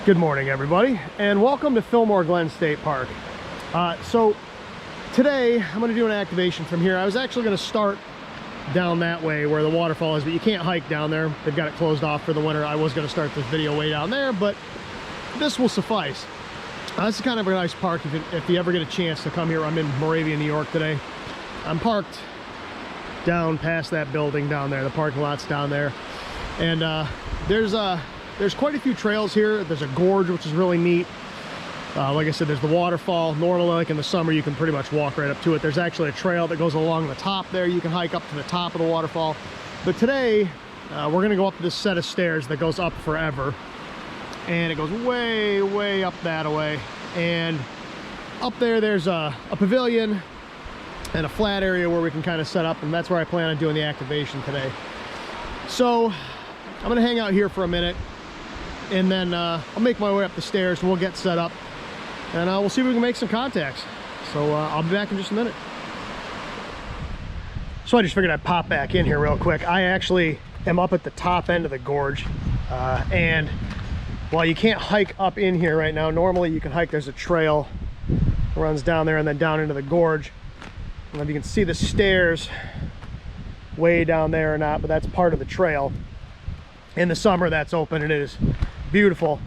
Good morning, everybody, and welcome to Fillmore Glen State Park. So today I'm going to do an activation from here. I was actually going to start down that way where the waterfall is, but you can't hike down there. They've got it closed off for the winter. I was going to start this video way down there, but this will suffice. This is kind of a nice park if you ever get a chance to come here. I'm in Moravia, New York today. I'm parked down past that building down there. The parking lot's down there, and there's quite a few trails here. There's a gorge, which is really neat. Like I said, there's the waterfall. Normally, like in the summer, you can pretty much walk right up to it. There's actually a trail that goes along the top there. You can hike up to the top of the waterfall. But today, we're gonna go up this set of stairs that goes up forever. And it goes way, way up that way. And up there, there's a pavilion and a flat area where we can kind of set up. And that's where I plan on doing the activation today. So I'm gonna hang out here for a minute. And then I'll make my way up the stairs and we'll get set up and we'll see if we can make some contacts. So I'll be back in just a minute. So I just figured I'd pop back in here real quick. I actually am up at the top end of the gorge, and while you can't hike up in here right now, normally you can hike. There's a trail that runs down there and then down into the gorge. I don't know if you can see the stairs way down there or not, but that's part of the trail. In the summer, that's open and it is beautiful.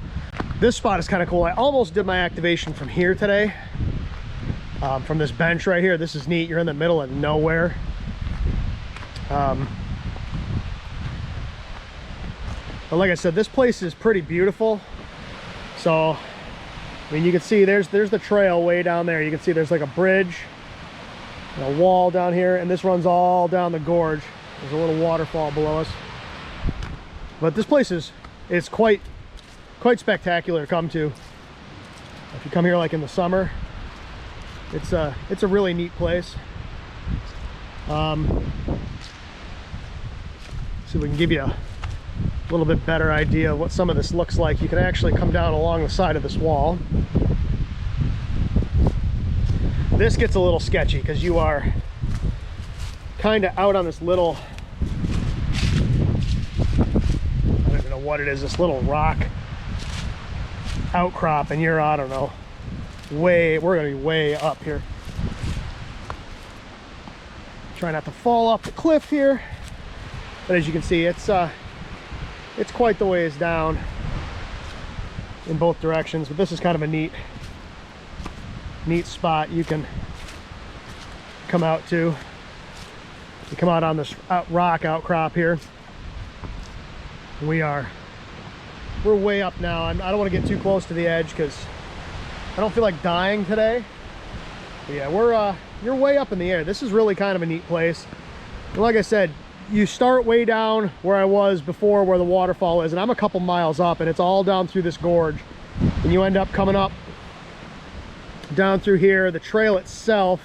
This spot is kind of cool. I almost did my activation from here today, from this bench right here. This is neat. You're in the middle of nowhere. But like I said, this place is pretty beautiful. So, I mean, you can see there's the trail way down there. You can see there's like a bridge and a wall down here, and this runs all down the gorge. There's a little waterfall below us. But this place is quite spectacular to come to. If you come here like in the summer, it's a really neat place. See if we can give you a little bit better idea of what some of this looks like. You can actually come down along the side of this wall. This gets a little sketchy because you are kind of out on this little, what it is, this little rock outcrop, and you're, I don't know, we're gonna be way up here. Try not to fall off the cliff here, but as you can see, it's quite the ways down in both directions. But this is kind of a neat spot you can come out to. You come out on this rock outcrop here. We're way up now. I don't want to get too close to the edge because I don't feel like dying today. But yeah, you're way up in the air. This is really kind of a neat place. And like I said, you start way down where I was before, where the waterfall is, and I'm a couple miles up, and it's all down through this gorge. And you end up coming up down through here. The trail itself,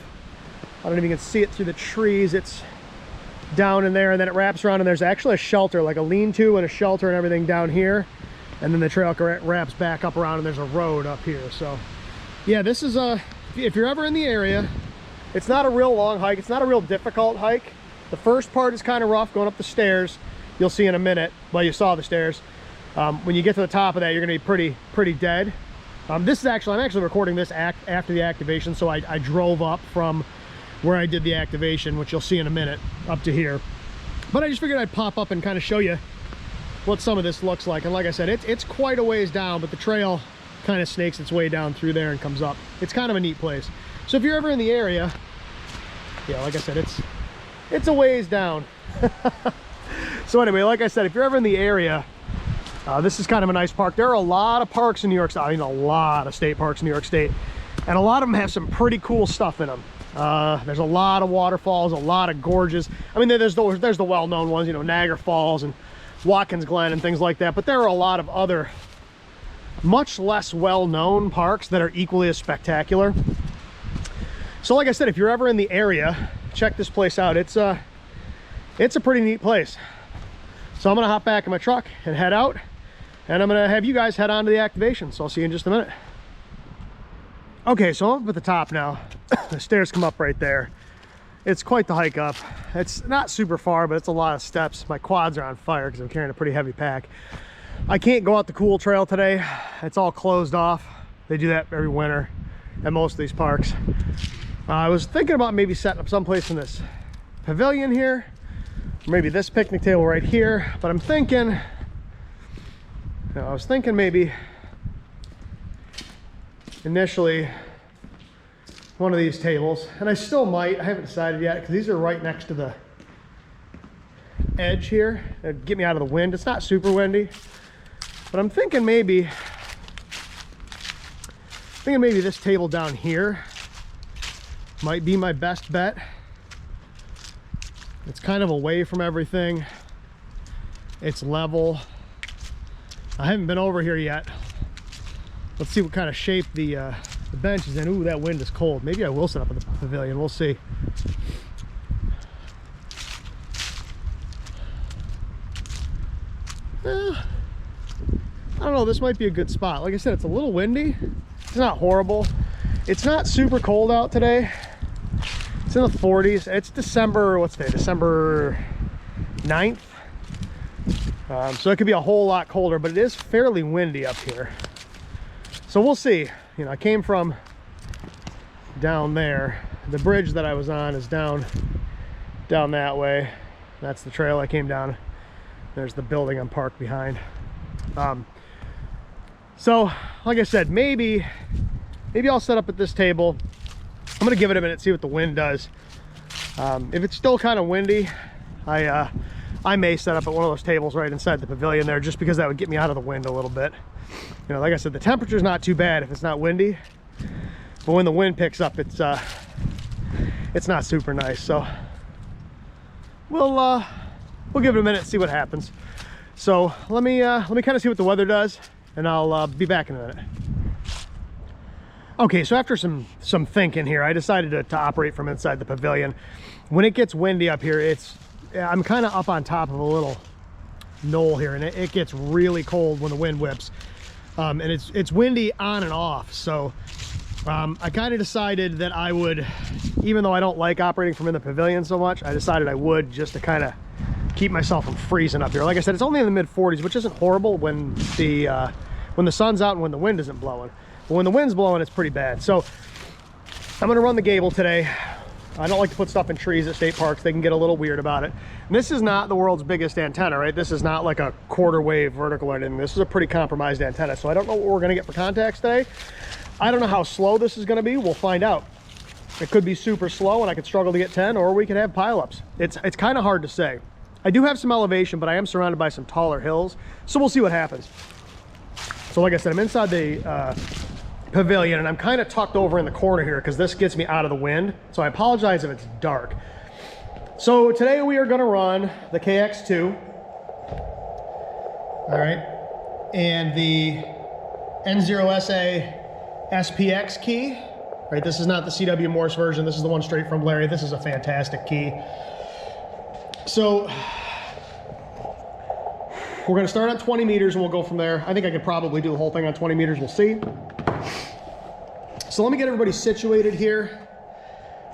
I don't know if you can see it through the trees. It's down in there, and then it wraps around, and there's actually a shelter, like a lean-to and a shelter and everything down here, and then the trail wraps back up around, and there's a road up here. So yeah, this is if you're ever in the area, it's not a real long hike. It's not a real difficult hike. The first part is kind of rough going up the stairs. You'll see in a minute. Well, you saw the stairs. When you get to the top of that, you're gonna be pretty dead. I'm actually recording this after the activation, so I drove up from where I did the activation, which you'll see in a minute, up to here. But I just figured I'd pop up and kind of show you what some of this looks like. And like I said, it's quite a ways down, but the trail kind of snakes its way down through there and comes up. It's kind of a neat place. So if you're ever in the area, yeah, like I said, it's a ways down. So anyway, like I said, if you're ever in the area, this is kind of a nice park. There are a lot of parks in New York State. I mean, a lot of state parks in New York State, and a lot of them have some pretty cool stuff in them. There's a lot of waterfalls, a lot of gorges. I mean, there's the well-known ones, you know, Niagara Falls and Watkins Glen and things like that, but there are a lot of other much less well-known parks that are equally as spectacular. So like I said, if you're ever in the area, check this place out. It's a pretty neat place. So I'm gonna hop back in my truck and head out, and I'm gonna have you guys head on to the activation. So I'll see you in just a minute. Okay, so I'm up at the top now. The stairs come up right there. It's quite the hike up. It's not super far, but it's a lot of steps. My quads are on fire because I'm carrying a pretty heavy pack. I can't go out the cool trail today. It's all closed off. They do that every winter at most of these parks. I was thinking about maybe setting up someplace in this pavilion here, or maybe this picnic table right here, but I'm thinking, I was thinking maybe initially one of these tables, and I still might, I haven't decided yet, because these are right next to the edge here. It'd get me out of the wind. It's not super windy, but I'm thinking maybe this table down here might be my best bet. It's kind of away from everything. It's level. I haven't been over here yet. Let's see what kind of shape the bench is in. Ooh, that wind is cold. Maybe I will set up in the pavilion. We'll see. I don't know. This might be a good spot. Like I said, it's a little windy. It's not horrible. It's not super cold out today. It's in the 40s. It's December, what's today? December 9th. So it could be a whole lot colder, but it is fairly windy up here. So we'll see. You know, I came from down there. The bridge that I was on is down that way. That's the trail I came down. There's the building I'm parked behind. So like I said, maybe I'll set up at this table. I'm gonna give it a minute, see what the wind does. If it's still kind of windy, I may set up at one of those tables right inside the pavilion there, just because that would get me out of the wind a little bit. You know, like I said, the temperature's not too bad if it's not windy, but when the wind picks up, it's not super nice. So we'll give it a minute and see what happens. So let me kind of see what the weather does, and I'll be back in a minute. Okay, so after some thinking here, I decided to operate from inside the pavilion. When it gets windy up here, I'm kind of up on top of a little knoll here, and it gets really cold when the wind whips. And it's windy on and off. So I kind of decided that I would, even though I don't like operating from in the pavilion so much, I decided I would, just to kind of keep myself from freezing up here. Like I said, it's only in the mid 40s, which isn't horrible when the sun's out and when the wind isn't blowing. But when the wind's blowing, it's pretty bad. So I'm gonna run the gable today. I don't like to put stuff in trees at state parks. They can get a little weird about it. And this is not the world's biggest antenna, right? This is not like a quarter wave vertical or anything. This is a pretty compromised antenna. So I don't know what we're gonna get for contacts today. I don't know how slow this is gonna be. We'll find out. It could be super slow and I could struggle to get 10, or we could have pileups. It's kind of hard to say. I do have some elevation, but I am surrounded by some taller hills. So we'll see what happens. So like I said, I'm inside the pavilion, and I'm kind of tucked over in the corner here because this gets me out of the wind. So I apologize if it's dark. So today we are going to run the KX2, all right, and the N0SA SPX key, right? This is not the CW Morse version. This is the one straight from Larry. This is a fantastic key. So we're going to start on 20 meters and we'll go from there. I think I could probably do the whole thing on 20 meters. We'll see. So let me get everybody situated here.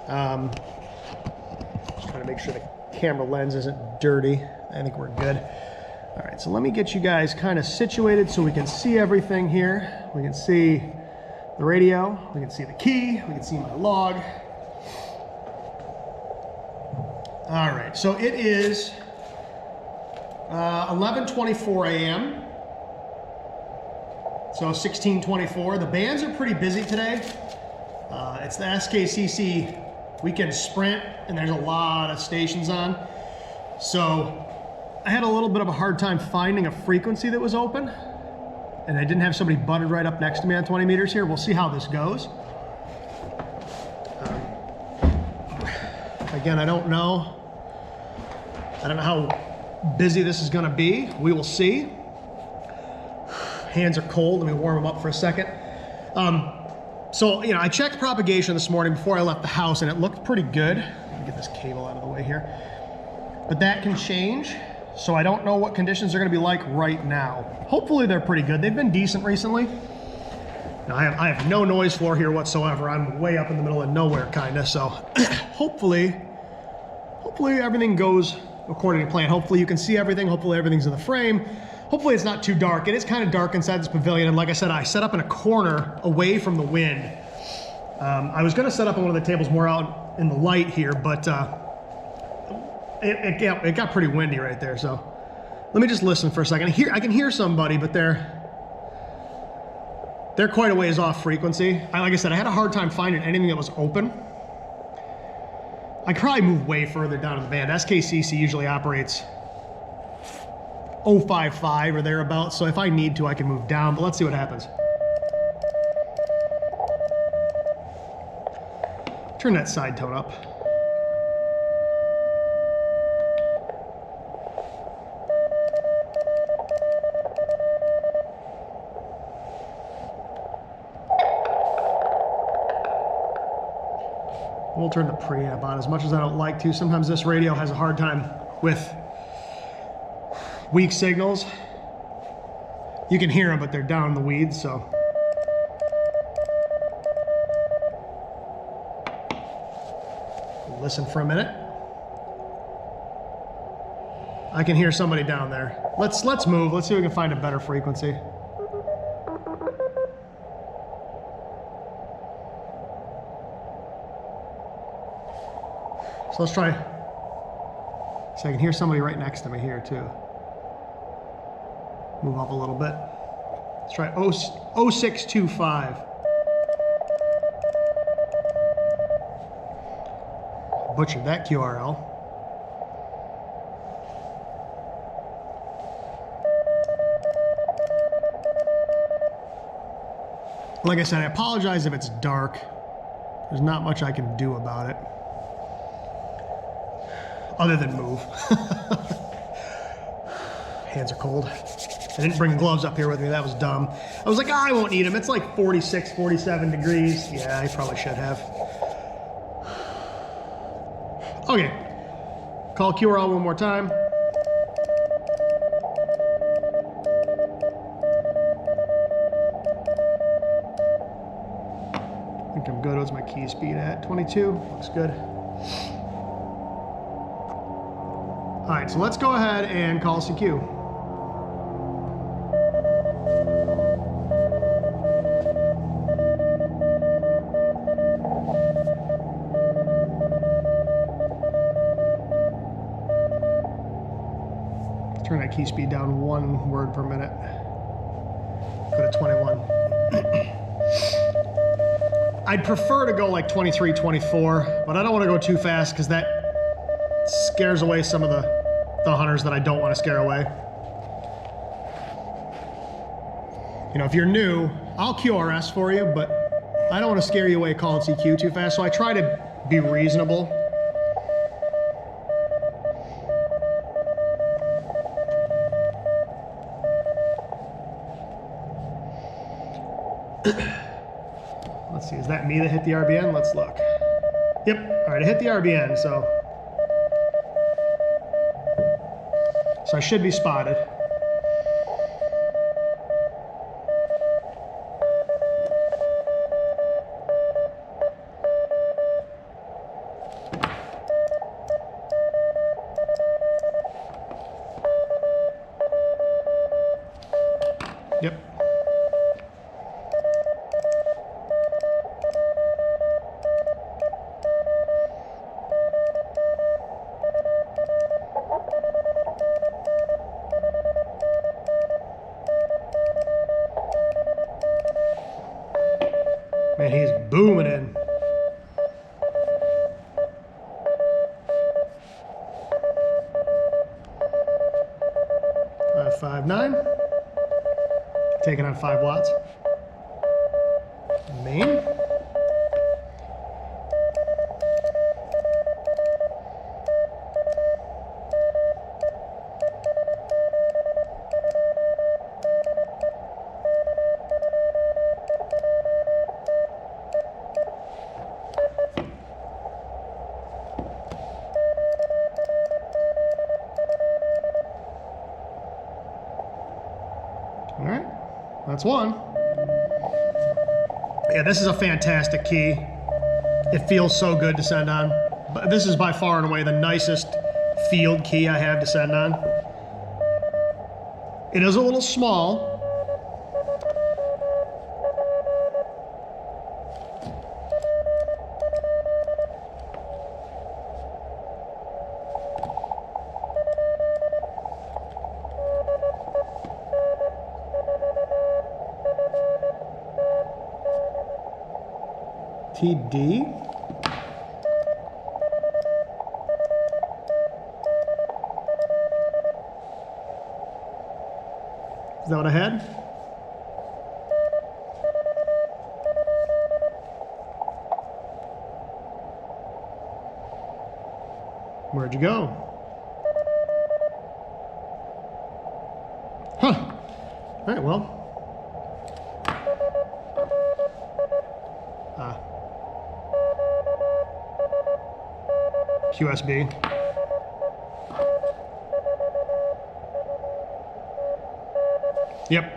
Just trying to make sure the camera lens isn't dirty. I think we're good. All right, so let me get you guys kind of situated so we can see everything here. We can see the radio, we can see the key, we can see my log. All right, so it is 11:24 a.m. So 16:24. The bands are pretty busy today. It's the SKCC weekend sprint, and there's a lot of stations on. So I had a little bit of a hard time finding a frequency that was open, and I didn't have somebody butted right up next to me on 20 meters here. We'll see how this goes. Again, I don't know how busy this is going to be. We will see. Hands are cold. Let me warm them up for a second. So, you know, I checked propagation this morning before I left the house, and it looked pretty good. Let me get this cable out of the way here. But that can change, so I don't know what conditions are going to be like right now. Hopefully they're pretty good. They've been decent recently. Now, I have no noise floor here whatsoever. I'm way up in the middle of nowhere, kind of. So hopefully everything goes according to plan. Hopefully you can see everything. Hopefully everything's in the frame. Hopefully it's not too dark. It is kind of dark inside this pavilion, and like I said, I set up in a corner away from the wind. I was gonna set up on one of the tables more out in the light here, but it got pretty windy right there, so let me just listen for a second. I can hear somebody, but they're quite a ways off frequency. Like I said, I had a hard time finding anything that was open. I could probably move way further down in the band. SKCC usually operates 055 or thereabouts, so if I need to, I can move down, but let's see what happens. Turn that side tone up. We'll turn the preamp on as much as I don't like to. Sometimes this radio has a hard time with weak signals. You can hear them, but they're down in the weeds, so. Listen for a minute. I can hear somebody down there. Let's move. Let's see if we can find a better frequency. So let's try. So I can hear somebody right next to me here too. Move up a little bit. Let's try 0625. Butchered that QRL. Like I said, I apologize if it's dark. There's not much I can do about it. Other than move. Hands are cold. I didn't bring gloves up here with me. That was dumb. I was like, I won't need them. It's like 46, 47 degrees. Yeah, I probably should have. Okay. Call QRL one more time. I think I'm good. What's my key speed at? 22. Looks good. All right, so let's go ahead and call CQ. Turn that key speed down 1 word per minute. Go to 21. I'd prefer to go like 23, 24, but I don't want to go too fast because that scares away some of the hunters that I don't want to scare away. You know, if you're new, I'll QRS for you, but I don't want to scare you away calling CQ too fast, so I try to be reasonable. Let's see, is that me that hit the RBN? Let's look. Yep, all right, I hit the RBN, so I should be spotted. Yep. Man, he's booming in. .559. Taking on 5 watts. Main. All right, that's one. Yeah, this is a fantastic key. It feels so good to send on. But this is by far and away the nicest field key I have to send on. It is a little small. TD. Is that what I had? Where'd you go? Huh. All right, well. QSB. Yep.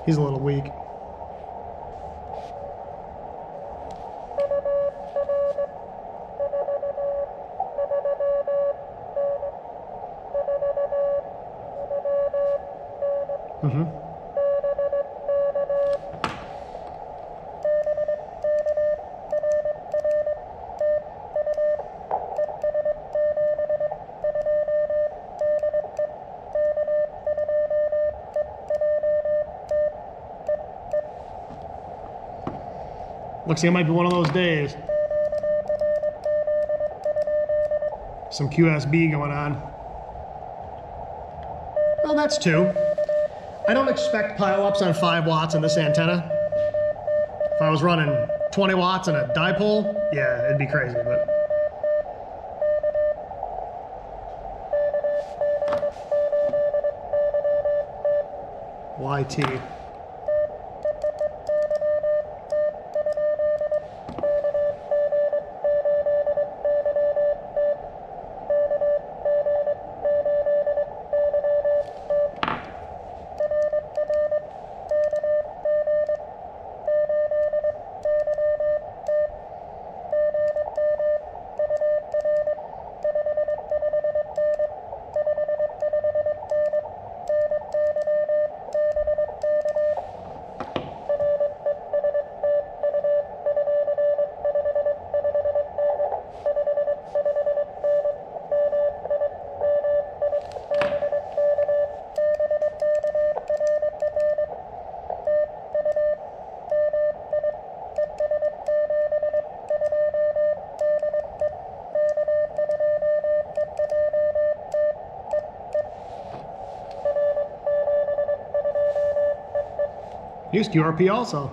He's a little weak. Mm-hmm. Looks like it might be one of those days. Some QSB going on. Well, that's 2. I don't expect pile-ups on 5 watts on this antenna. If I was running 20 watts on a dipole, yeah, it'd be crazy, but. YT. Use QRP also.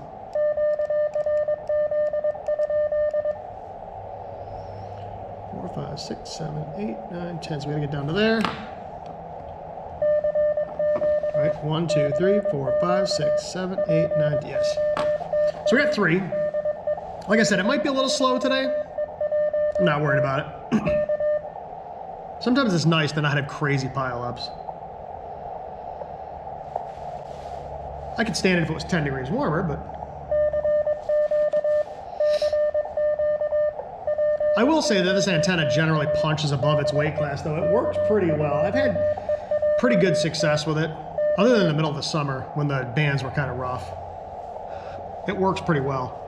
Four, 5, 6, 7, 8, 9, 10. So we gotta get down to there. All right, 1, 2, 3, 4, 5, 6, 7, 8, 9, yes. So we got 3. Like I said, it might be a little slow today. I'm not worried about it. Sometimes it's nice to not have crazy pile-ups. I could stand it if it was 10 degrees warmer, but. I will say that this antenna generally punches above its weight class, though. It works pretty well. I've had pretty good success with it, other than in the middle of the summer when the bands were kind of rough. It works pretty well.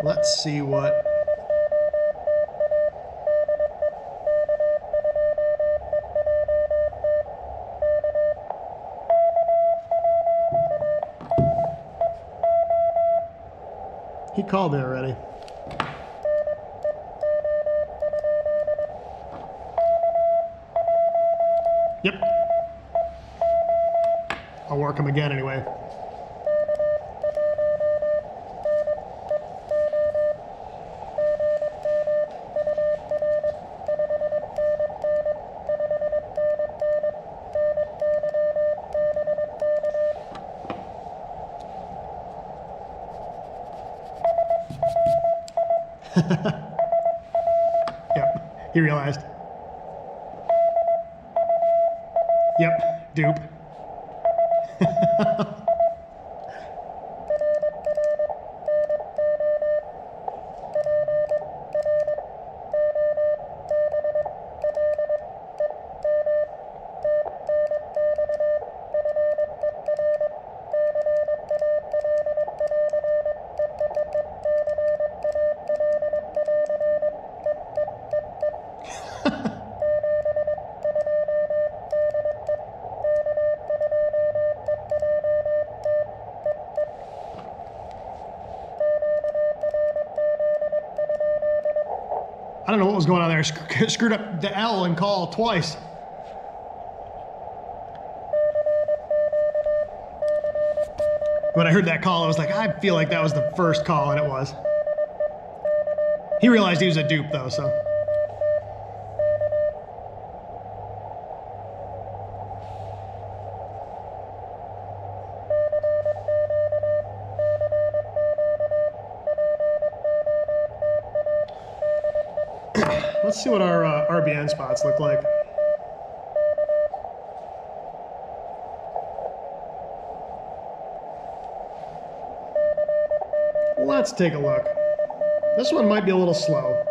Let's see what. He called it already. Yep. I'll work him again anyway. Yep, he realized. Yep, dupe. I don't know what was going on there. Screwed up the L and call twice. When I heard that call, I was like, I feel like that was the first call, and it was. He realized he was a dupe, though, so. Let's see what our RBN spots look like. Let's take a look. This one might be a little slow.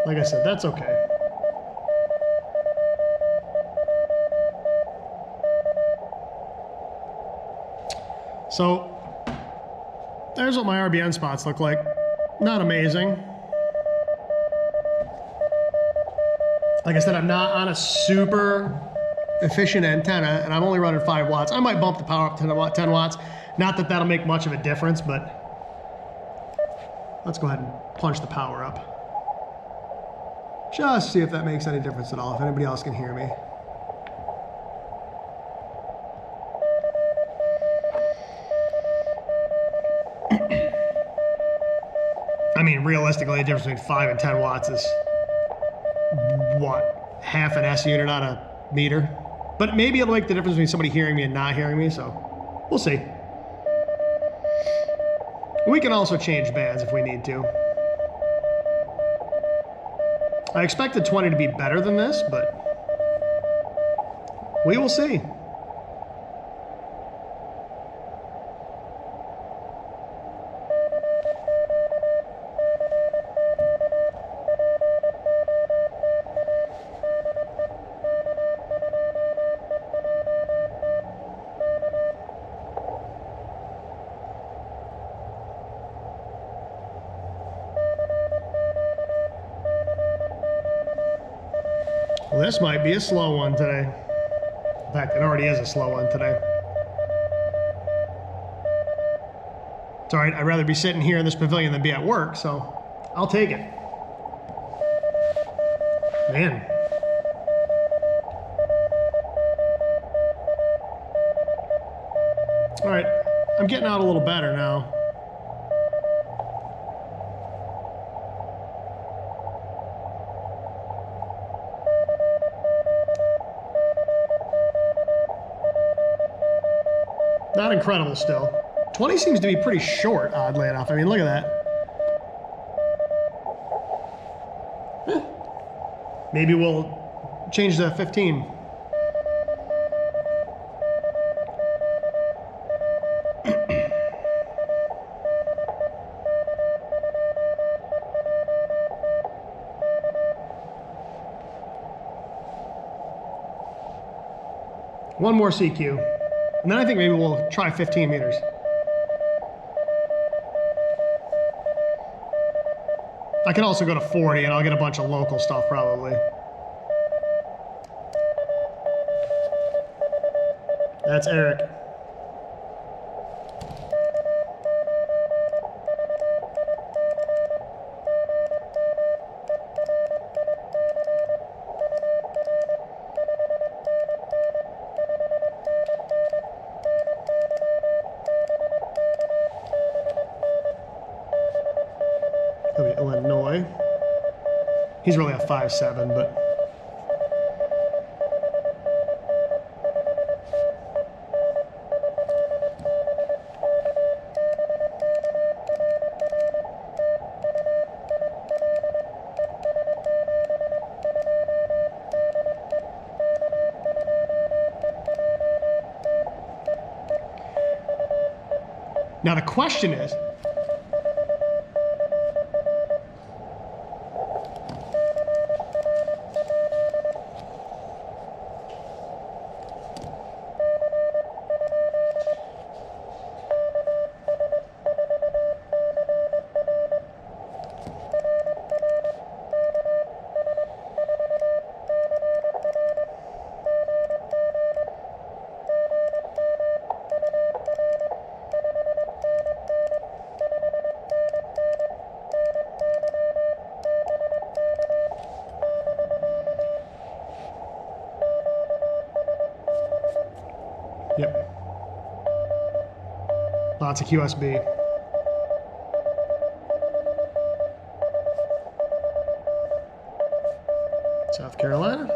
Like I said, that's okay. So, there's what my RBN spots look like. Not amazing. Like I said, I'm not on a super efficient antenna, and I'm only running 5 watts. I might bump the power up to 10 watts. Not that that'll make much of a difference, but let's go ahead and punch the power up. Just see if that makes any difference at all, if anybody else can hear me. I mean, realistically, the difference between 5 and 10 watts is what, half an S unit on a meter? But maybe it'll make the difference between somebody hearing me and not hearing me, so we'll see. We can also change bands if we need to. I expected 20 to be better than this, but we will see. Well, this might be a slow one today. In fact, it already is a slow one today. It's all right, I'd rather be sitting here in this pavilion than be at work, so I'll take it. Man. All right, I'm getting out a little better now. Not incredible still. 20 seems to be pretty short, oddly enough. I mean, look at that. Maybe we'll change to 15. One more CQ. And then I think maybe we'll try 15 meters. I can also go to 40 and I'll get a bunch of local stuff probably. That's Eric. Illinois. He's really a 5'7", but Now the question is, yep. Lots of QSB. South Carolina.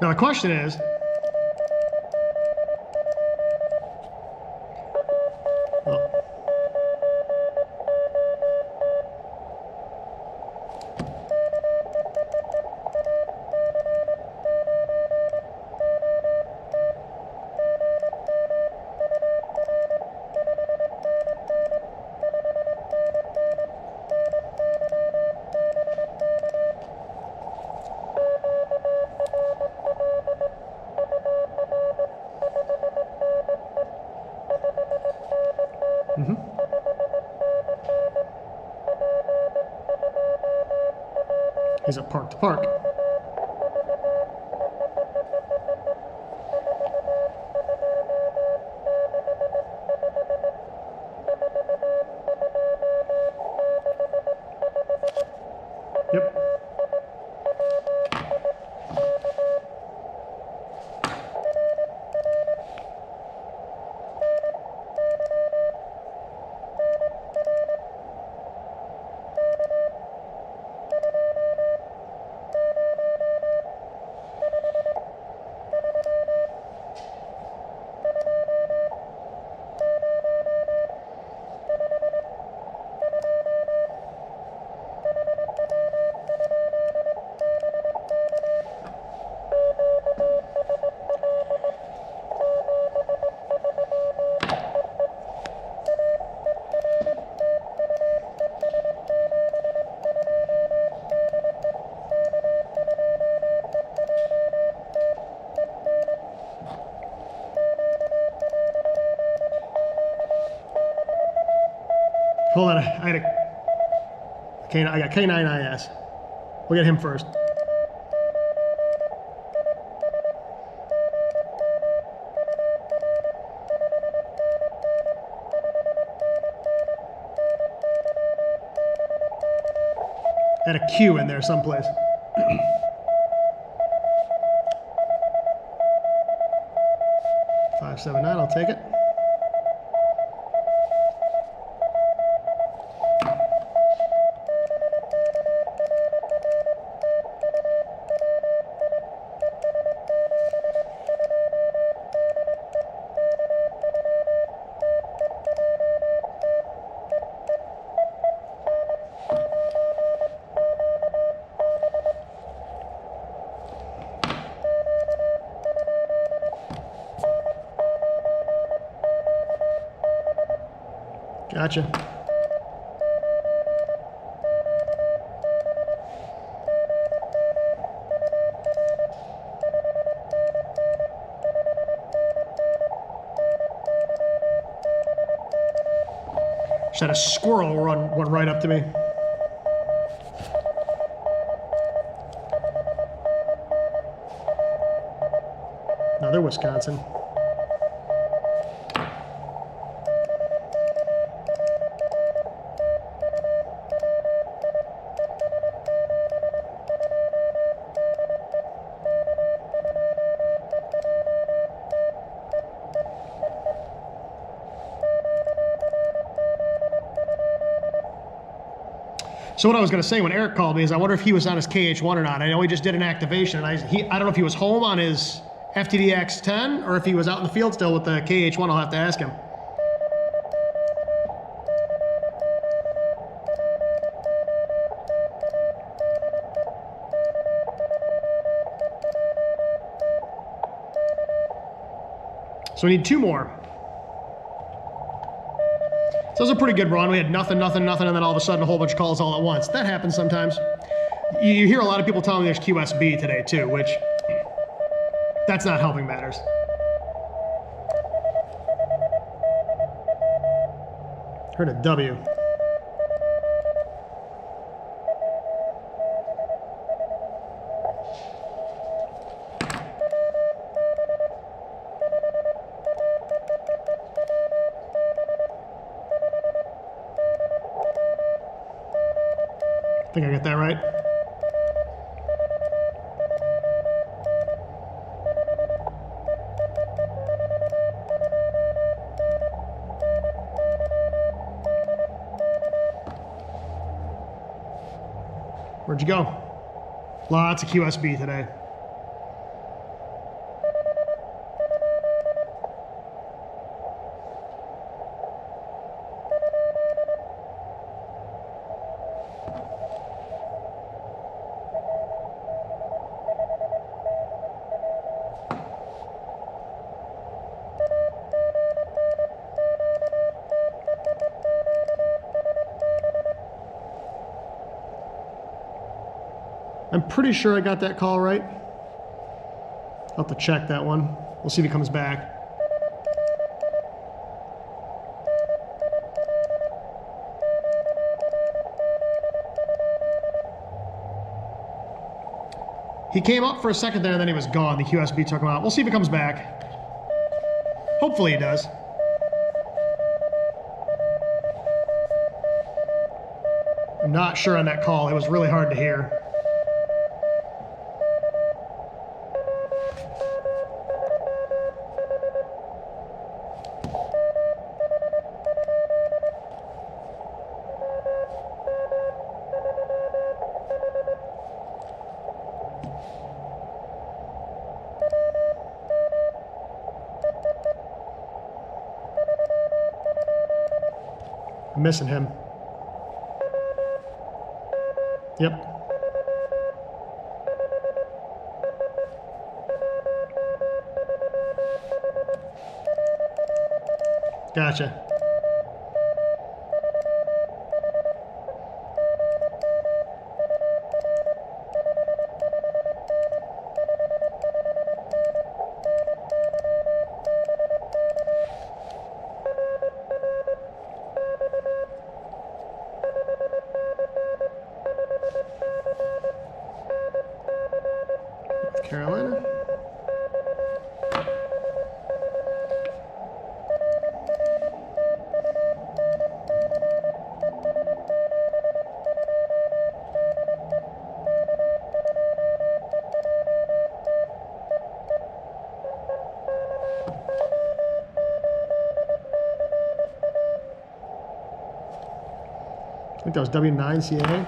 Now the question is, is it park to park? Yep. Hold on, I got K9IS. We'll get him first. And a Q in there someplace. $579, I'll take it. Gotcha. Just had a squirrel run right up to me. No, they're Wisconsin. So what I was going to say when Eric called me is I wonder if he was on his KH1 or not. I know he just did an activation, and I don't know if he was home on his FTDX10, or if he was out in the field still with the KH1, I'll have to ask him. So we need 2 more. So it was a pretty good run. We had nothing, and then all of a sudden a whole bunch of calls all at once. That happens sometimes. You hear a lot of people telling me there's QSB today too, which that's not helping matters. Heard a W. I think I got that right. Where'd you go? Lots of QSB today. I'm pretty sure I got that call right. I'll have to check that one. We'll see if he comes back. He came up for a second there and then he was gone. The QSB took him out. We'll see if he comes back. Hopefully he does. I'm not sure on that call. It was really hard to hear. I'm missing him. Yep. Gotcha. Carolina. I think that was W9CA.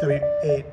W8.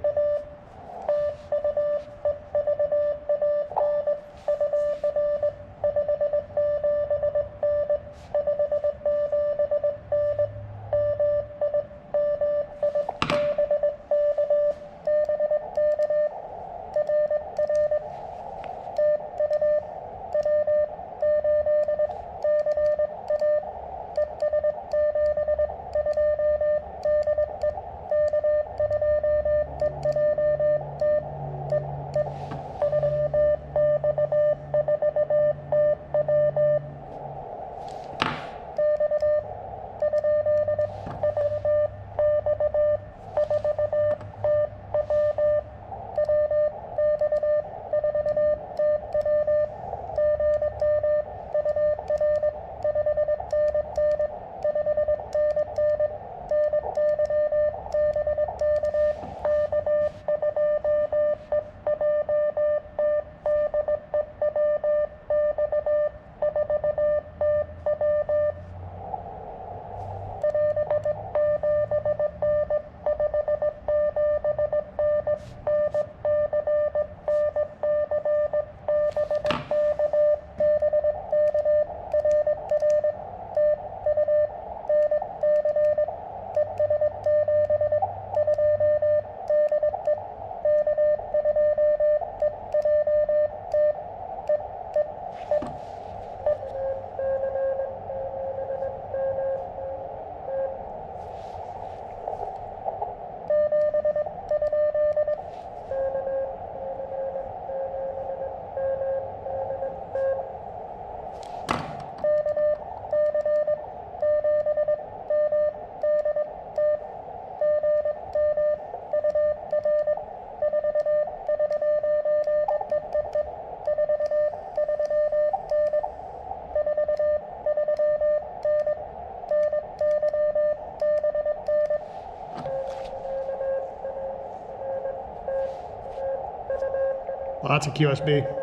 Lots of QSB.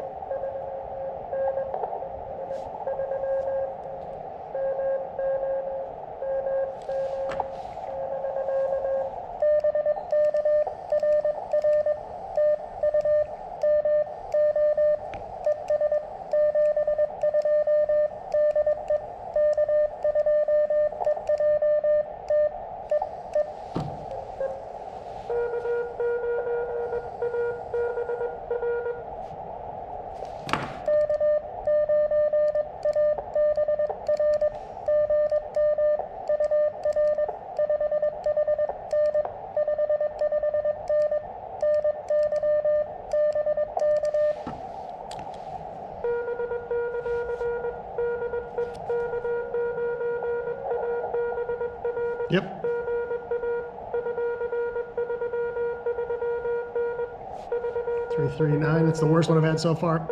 Yep. 339, that's the worst one I've had so far.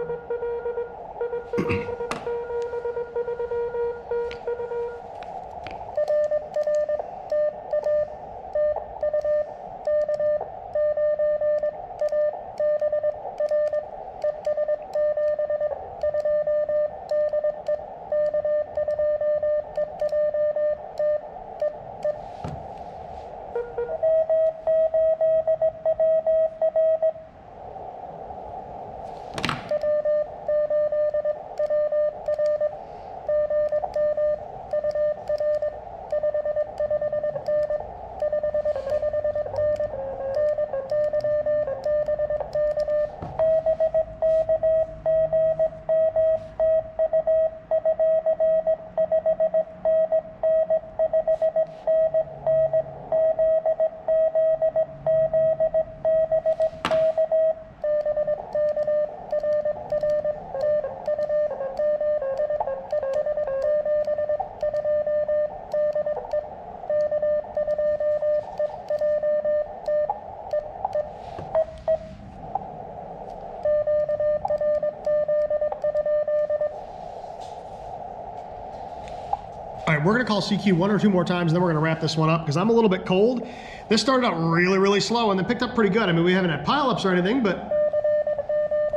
All right, we're gonna call CQ one or two more times, and then we're gonna wrap this one up because I'm a little bit cold. This started out really, really slow and then picked up pretty good. I mean, we haven't had pileups or anything, but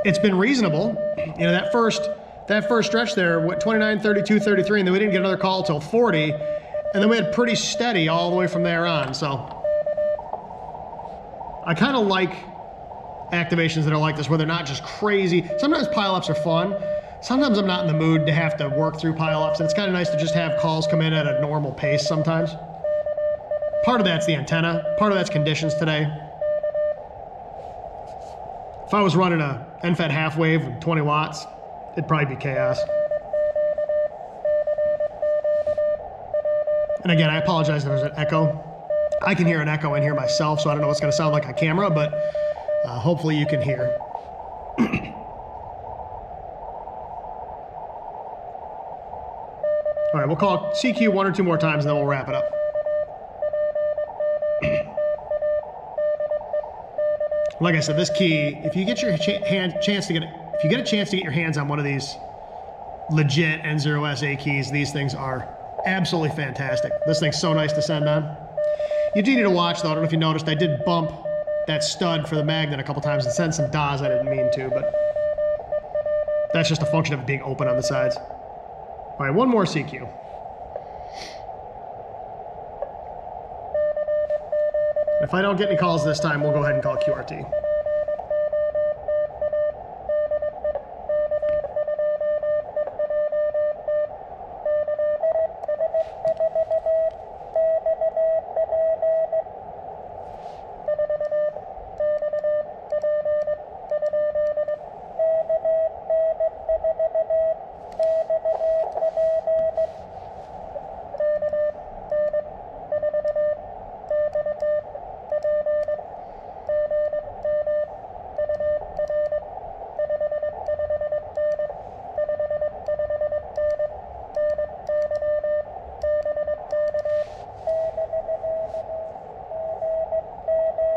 it's been reasonable. You know, that first stretch there, what, 29, 32, 33, and then we didn't get another call till 40, and then we had pretty steady all the way from there on. So I kind of like activations that are like this, where they're not just crazy. Sometimes pileups are fun. Sometimes I'm not in the mood to have to work through pileups, and it's kind of nice to just have calls come in at a normal pace sometimes. Part of that's the antenna, part of that's conditions today. If I was running a NFET half wave with 20 watts, it'd probably be chaos. And again, I apologize if there's an echo. I can hear an echo in here myself, so I don't know what's gonna sound like on camera, but hopefully you can hear. All right, we'll call CQ one or two more times and then we'll wrap it up. Like I said, this key, if you get your chance to get your hands on one of these legit N0SA keys, these things are absolutely fantastic. This thing's so nice to send on. You do need to watch though. I don't know if you noticed, I did bump that stud for the magnet a couple times and send some DAWs. I didn't mean to, but that's just a function of it being open on the sides. All right, one more CQ. If I don't get any calls this time, we'll go ahead and call QRT.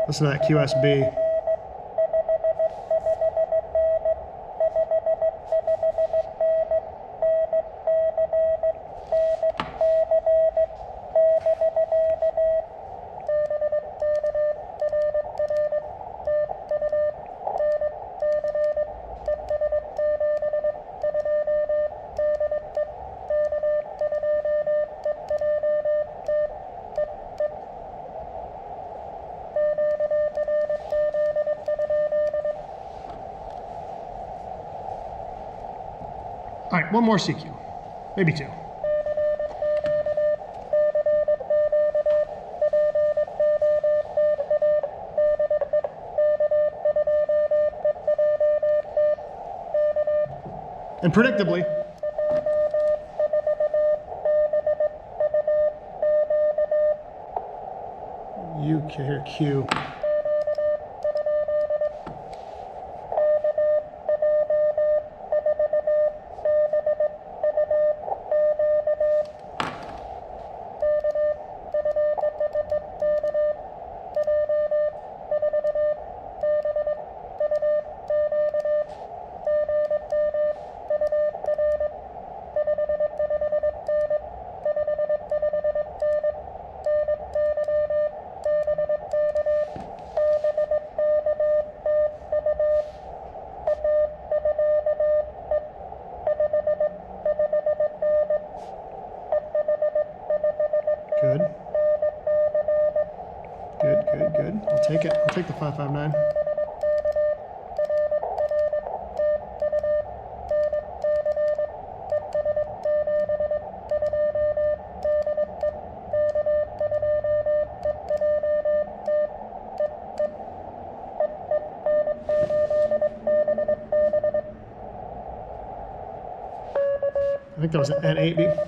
Listen to that QSB. All right, one more CQ, maybe two. And predictably, Q. Good. Good. I'll take it. I'll take the 559. I think that was an N8B.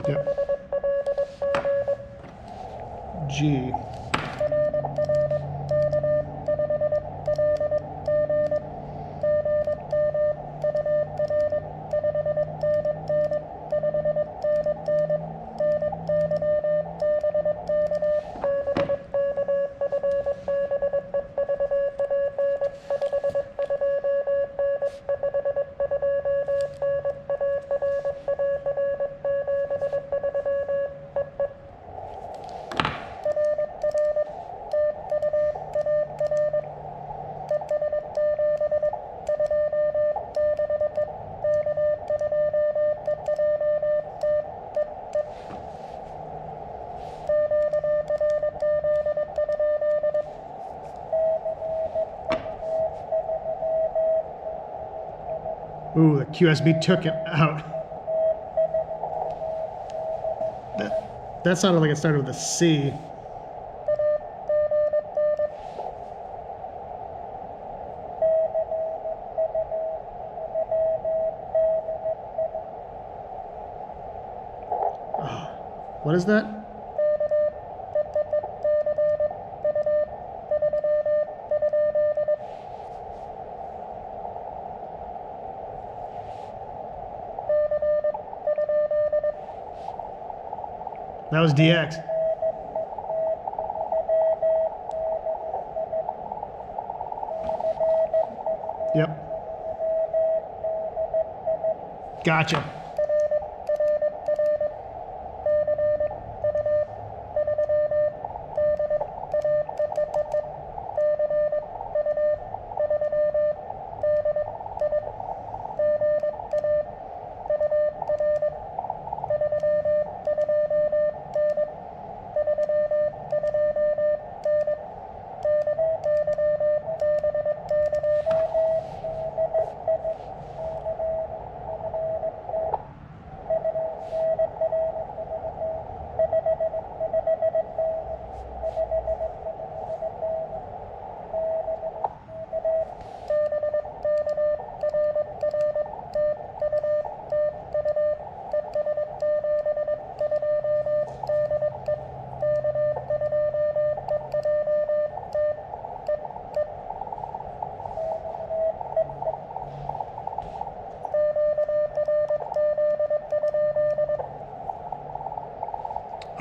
Yep. G. Ooh, the QSB took it out. That sounded like it started with a C. What is that? That was DX. Yep. Gotcha.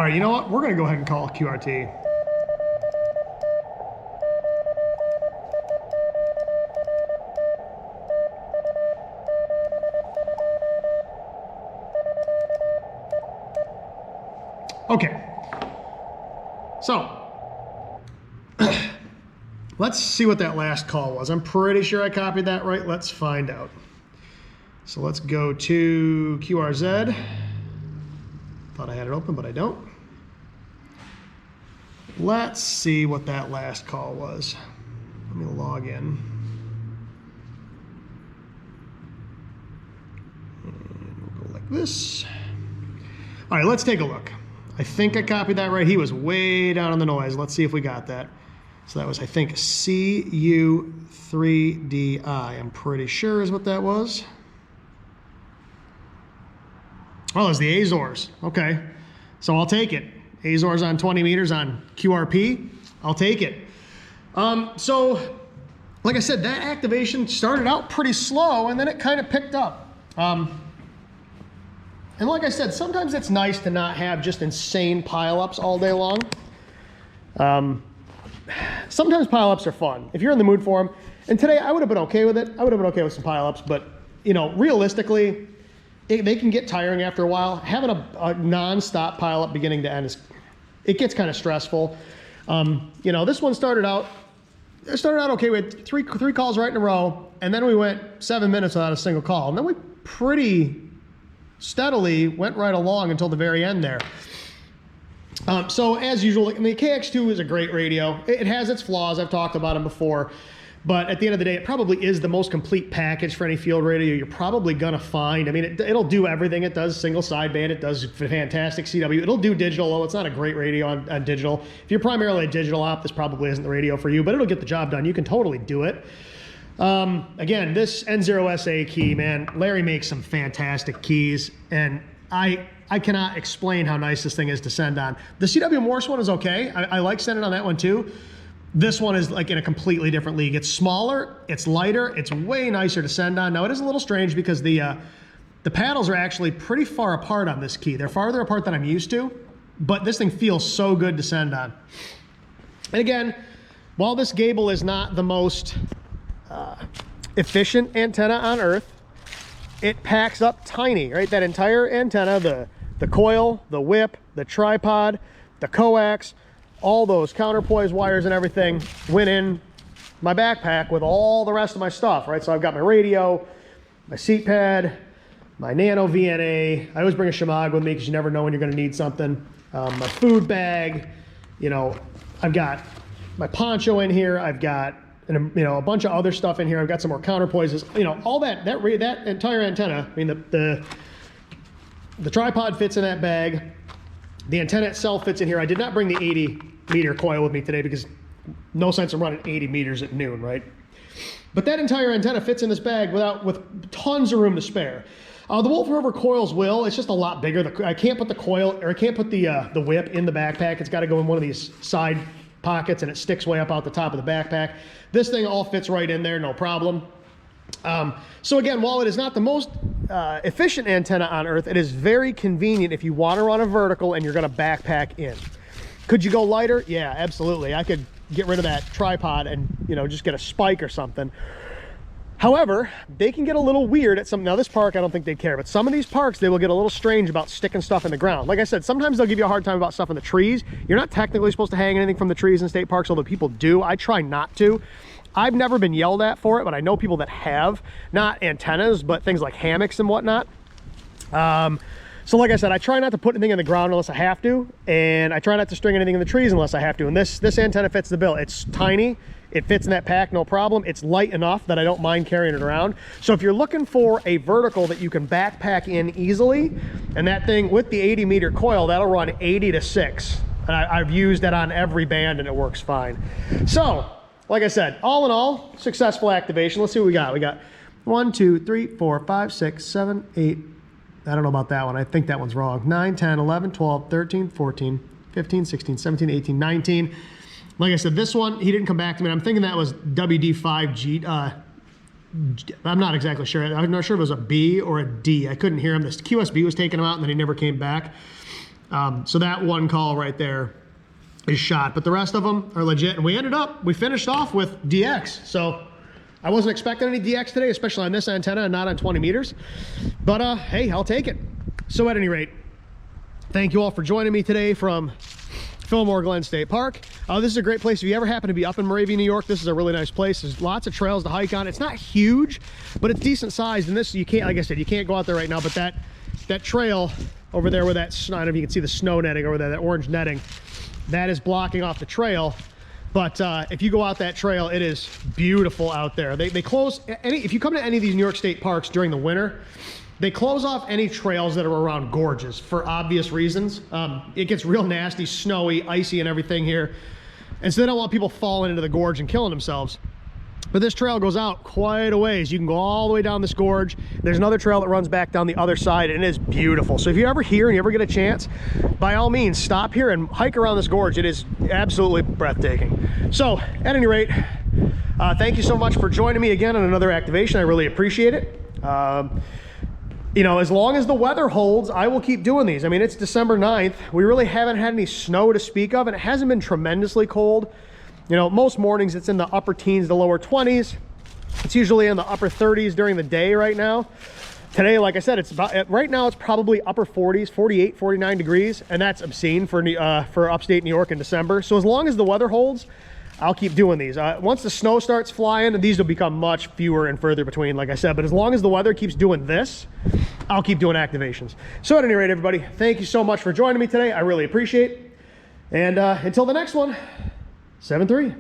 All right, you know what? We're gonna go ahead and call QRT. Okay, so let's see what that last call was. I'm pretty sure I copied that right. Let's find out. So let's go to QRZ. Thought I had it open, but I don't. Let's see what that last call was. Let me log in. And we'll go like this. All right, let's take a look. I think I copied that right. He was way down on the noise. Let's see if we got that. So that was, I think, CU3DI. I'm pretty sure is what that was. Oh, it's the Azores. Okay. So I'll take it. Azores on 20 meters on QRP. I'll take it. So, like I said, that activation started out pretty slow, and then it kind of picked up. And like I said, sometimes it's nice to not have just insane pileups all day long. Sometimes pileups are fun if you're in the mood for them. And today I would have been okay with it. I would have been okay with some pileups, but you know, realistically, they can get tiring after a while. Having a non-stop pileup beginning to end it gets kind of stressful. You know, this one started out okay. We had three calls right in a row, and then we went 7 minutes without a single call, and then we pretty steadily went right along until the very end there. So as usual, I mean, the KX2 is a great radio. It has its flaws. I've talked about them before, but at the end of the day, it probably is the most complete package for any field radio you're probably gonna find. I mean, it'll do everything. It does single sideband. It does fantastic CW. It'll do digital, though it's not a great radio on digital. If you're primarily a digital op, this probably isn't the radio for you, but it'll get the job done. You can totally do it. Again, this N0SA key, man, Larry makes some fantastic keys, and I cannot explain how nice this thing is to send on. The CW Morse one is okay. I like sending on that one too. This one is like in a completely different league. It's smaller, it's lighter, it's way nicer to send on. Now it is a little strange because the paddles are actually pretty far apart on this key. They're farther apart than I'm used to, but this thing feels so good to send on. And again, while this Gable is not the most efficient antenna on Earth, it packs up tiny, right? That entire antenna, the coil, the whip, the tripod, the coax, all those counterpoise wires and everything went in my backpack with all the rest of my stuff, right? So I've got my radio, my seat pad, my Nano VNA. I always bring a Shimag with me because you never know when you're going to need something. My food bag, you know, I've got my poncho in here. I've got a bunch of other stuff in here. I've got some more counterpoises. You know, all that entire antenna. I mean, the tripod fits in that bag. The antenna itself fits in here. I did not bring the 80-meter coil with me today because no sense in running 80 meters at noon, right? But that entire antenna fits in this bag with tons of room to spare. The Wolf River coils will. It's just a lot bigger. I can't put the coil, or I can't put the whip in the backpack. It's got to go in one of these side pockets, and it sticks way up out the top of the backpack. This thing all fits right in there, no problem. So again, while it is not the most efficient antenna on Earth, it is very convenient if you want to run a vertical and you're going to backpack in. Could you go lighter? Yeah, absolutely. I could get rid of that tripod and, you know, just get a spike or something. However, they can get a little weird at some. Now this park, I don't think they care, but some of these parks, they will get a little strange about sticking stuff in the ground. Like I said, sometimes they'll give you a hard time about stuff in the trees. You're not technically supposed to hang anything from the trees in state parks, although people do. I try not to. I've never been yelled at for it, but I know people that have, not antennas, but things like hammocks and whatnot. So like I said, I try not to put anything in the ground unless I have to, and I try not to string anything in the trees unless I have to. And this antenna fits the bill. It's tiny. It fits in that pack, no problem. It's light enough that I don't mind carrying it around. So if you're looking for a vertical that you can backpack in easily, and that thing with the 80-meter coil, that'll run 80 to 6. And I've used that on every band and it works fine. So, like I said, all in all, successful activation. Let's see what we got. We got 1, 2, 3, 4, 5, 6, 7, 8. I don't know about that one. I think that one's wrong. 9, 10, 11, 12, 13, 14, 15, 16, 17, 18, 19. Like I said, this one, he didn't come back to me. I'm thinking that was WD5G. I'm not exactly sure. I'm not sure if it was a B or a D. I couldn't hear him. This QSB was taking him out, and then he never came back. So that one call right there is shot, but the rest of them are legit. And we finished off with DX. So I wasn't expecting any DX today, especially on this antenna and not on 20 meters. But hey, I'll take it. So at any rate, thank you all for joining me today from Fillmore Glen State Park. This is a great place. If you ever happen to be up in Moravia, New York, this is a really nice place. There's lots of trails to hike on. It's not huge, but it's decent sized. And this, you can't, like I said, you can't go out there right now, but that trail over there where that snow, I don't know if you can see the snow netting over there, that orange netting, that is blocking off the trail. But if you go out that trail, it is beautiful out there. They close, if you come to any of these New York State parks during the winter, they close off any trails that are around gorges for obvious reasons. It gets real nasty, snowy, icy and everything here. And so they don't want people falling into the gorge and killing themselves. But this trail goes out quite a ways. You can go all the way down this gorge. There's another trail that runs back down the other side, and it is beautiful. So if you're ever here and you ever get a chance, by all means, stop here and hike around this gorge. It is absolutely breathtaking. So at any rate, thank you so much for joining me again on another activation. I really appreciate it. You know, as long as the weather holds, I will keep doing these. I mean, it's December 9th. We really haven't had any snow to speak of, and it hasn't been tremendously cold. You know, most mornings it's in the upper teens to lower 20s. It's usually in the upper 30s during the day right now. Today, like I said, it's about, right now it's probably upper 40s, 48, 49 degrees, and that's obscene for upstate New York in December. So as long as the weather holds, I'll keep doing these. Once the snow starts flying, these will become much fewer and further between, like I said. But as long as the weather keeps doing this, I'll keep doing activations. So at any rate, everybody, thank you so much for joining me today. I really appreciate it. And until the next one, 7-3.